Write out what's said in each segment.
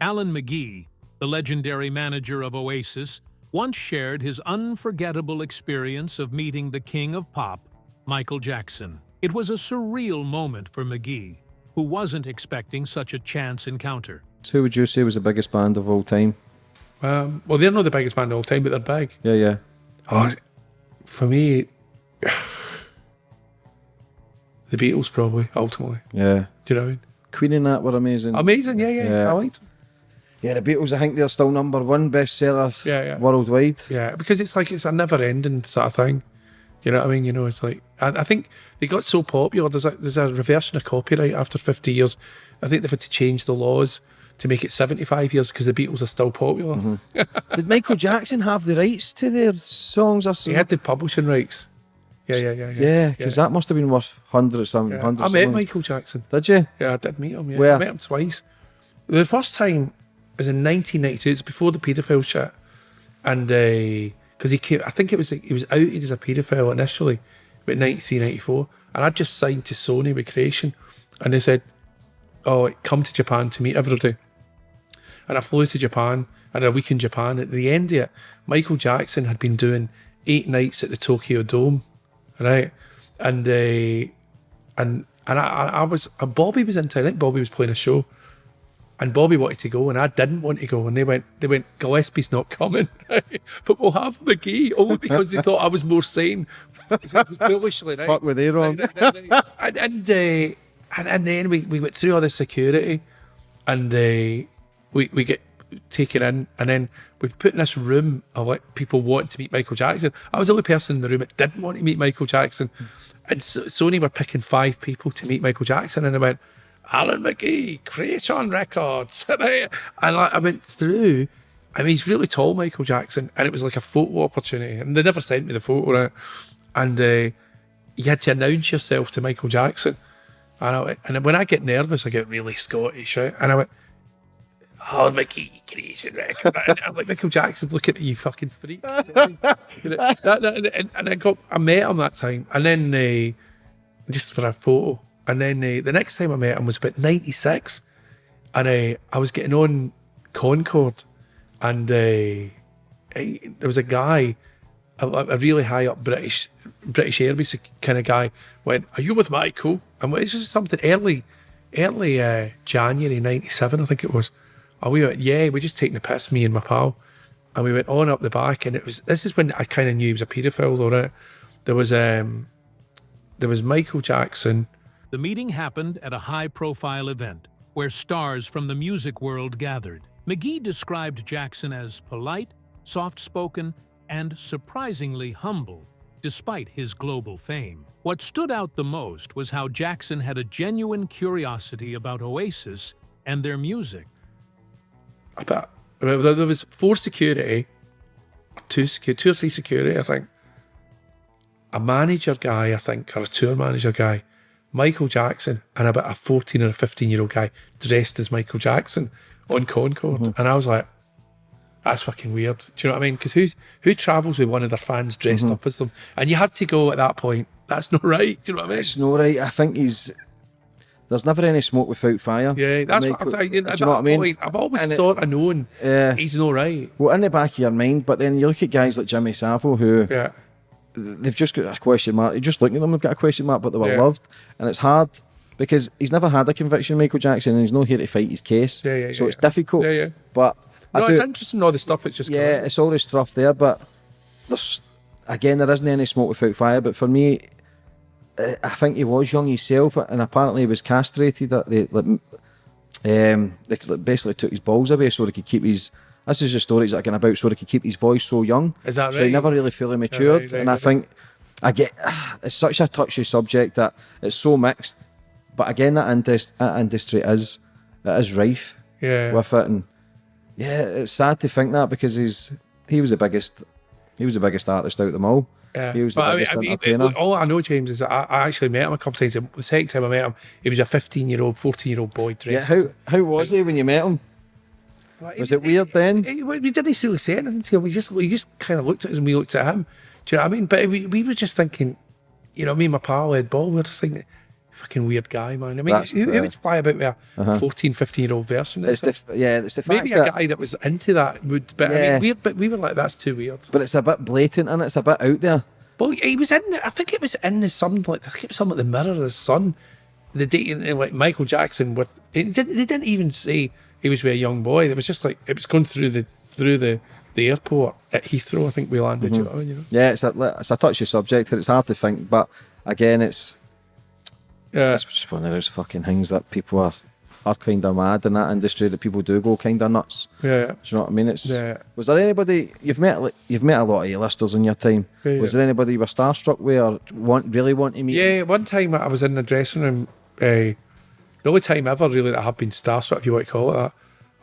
Alan McGee, the legendary manager of Oasis, once shared his unforgettable experience of meeting the king of pop, Michael Jackson. It was a surreal moment for McGee, who wasn't expecting such a chance encounter. Who would you say was the biggest band of all time? Well, they're not the biggest band of all time, but they're big. Yeah, yeah. Oh, for me, the Beatles probably, ultimately. Yeah. Do you know what I mean? Queen and that were amazing. Amazing, yeah. I liked them. Yeah, the Beatles, I think they're still #1 bestseller worldwide. Yeah, because it's like it's a never-ending sort of thing. You know what I mean? You know, it's like I think they got so popular. There's a reversion of copyright after 50 years. I think they've had to change the laws to make it 75 years because the Beatles are still popular. Mm-hmm. Did Michael Jackson have the rights to their songs or something? He had the publishing rights. Yeah. Yeah, because that must have been worth hundreds. I met Michael Jackson. Did you? Yeah, I did meet him. Yeah. Where? I met him twice. The first time was in 1992. It's before the paedophile shit, and because he came, I think he was outed as a paedophile initially, about 1994, and I just signed to Sony with Creation, and they said, "Oh, come to Japan to meet everybody," and I flew to Japan. I had a week in Japan. At the end of it, Michael Jackson had been doing 8 nights at the Tokyo Dome, right, and Bobby was in town. I think Bobby was playing a show. And Bobby wanted to go, and I didn't want to go. And they went, Gillespie's not coming, right? But we'll have McGee, all because they thought I was more sane. Foolishly, right? Fuck, were they wrong? Right. And then we went through all this security, and we get taken in, and then we put in this room of like people wanting to meet Michael Jackson. I was the only person in the room that didn't want to meet Michael Jackson. And Sony were picking 5 people to meet Michael Jackson, and I went, Alan McGee, Creation Records. And I went through. I mean, he's really tall, Michael Jackson, and it was like a photo opportunity. And they never sent me the photo, right? And you had to announce yourself to Michael Jackson. And when I get nervous, I get really Scottish, right? And I went, Alan McGee, Creation Records. And I'm like, Michael Jackson's looking at you, fucking freak. And I met him that time, and then just for a photo. And then the next time I met him was about 96, and I was getting on Concorde, and there was a guy, a really high up British Airways kind of guy, went, "Are you with Michael?" And this was something early January 97, I think it was. And we went, "Yeah, we're just taking the piss, me and my pal." And we went on up the back, and this is when I kind of knew he was a paedophile, all right. There was Michael Jackson. The meeting happened at a high-profile event where stars from the music world gathered. McGee described Jackson as polite, soft-spoken, and surprisingly humble, despite his global fame. What stood out the most was how Jackson had a genuine curiosity about Oasis and their music. There was 4 security, 2 or 3 security, I think. A manager guy, I think, or a tour manager guy, Michael Jackson, and about a 14 or a 15-year-old guy dressed as Michael Jackson on Concorde. Mm-hmm. And I was like, that's fucking weird. Do you know what I mean? Because who travels with one of their fans dressed up as them? And you had to go at that point, that's not right. Do you know what I mean? It's not right. I think there's never any smoke without fire. Yeah, that's what I think. At that point, I've always sort of known he's not right. Well, in the back of your mind, but then you look at guys like Jimmy Savile who... Yeah. They've just got a question mark. Just looking at them, they've got a question mark, but they were loved. And it's hard because he's never had a conviction, Michael Jackson, and he's not here to fight his case. So it's difficult. Yeah. But it's interesting, all the stuff that's just it's all the stuff there, but there isn't any smoke without fire. But for me, I think he was young himself, and apparently he was castrated. They basically took his balls away so he could keep his... This is the stories that are going about, so he could keep his voice so young. Is that right? So he never really fully matured. And I think, it's such a touchy subject that it's so mixed. But again, that industry is rife with it. And yeah, it's sad to think that because he was the biggest artist out of them all. Yeah. He was the biggest entertainer. All I know, James, is I actually met him a couple of times. The second time I met him, he was a 15-year-old, 14-year-old boy dressed. Yeah, how was he when you met him? Was it weird then? We didn't really say anything to him. We just kind of looked at us and we looked at him. Do you know what I mean? But we were just thinking, you know, me and my pal Ed Ball, we were just thinking, fucking weird guy, man. I mean, who would fly about with a 14, 15-year-old version? It's the fact maybe a guy that was into that would, but I mean, weird. But we were like, that's too weird. But it's a bit blatant and it's a bit out there. Well, he was in. I think it was in the Sun, like I think it was something like the Mirror of the Sun, the day like Michael Jackson with. They didn't even say he was with a young boy. It was just like it was going through the airport at Heathrow. I think we landed. You know what I mean? Yeah, it's a touchy subject and it's hard to think. But again, it's just one of those fucking things that people are kind of mad in that industry, that people do go kind of nuts. Yeah. Do you know what I mean? Was there anybody you've met a lot of A-listers in your time? Was there anybody you were starstruck with or really want to meet? Yeah, one time I was in the dressing room. The only time ever really that I have been starstruck, if you want to call it that.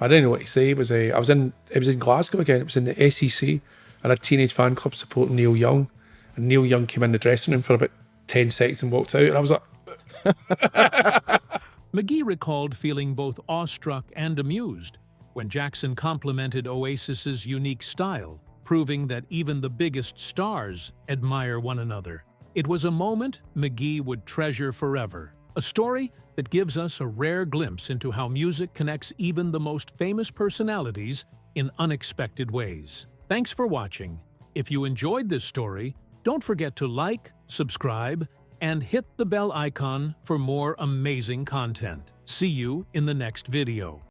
I didn't know what to say. It was in Glasgow again. It was in the SEC, and a teenage fan club supporting Neil Young. And Neil Young came in the dressing room for about 10 seconds and walked out, and I was like. McGee recalled feeling both awestruck and amused when Jackson complimented Oasis's unique style, proving that even the biggest stars admire one another. It was a moment McGee would treasure forever, a story that gives us a rare glimpse into how music connects even the most famous personalities in unexpected ways. Thanks for watching. If you enjoyed this story, don't forget to like, subscribe, and hit the bell icon for more amazing content. See you in the next video.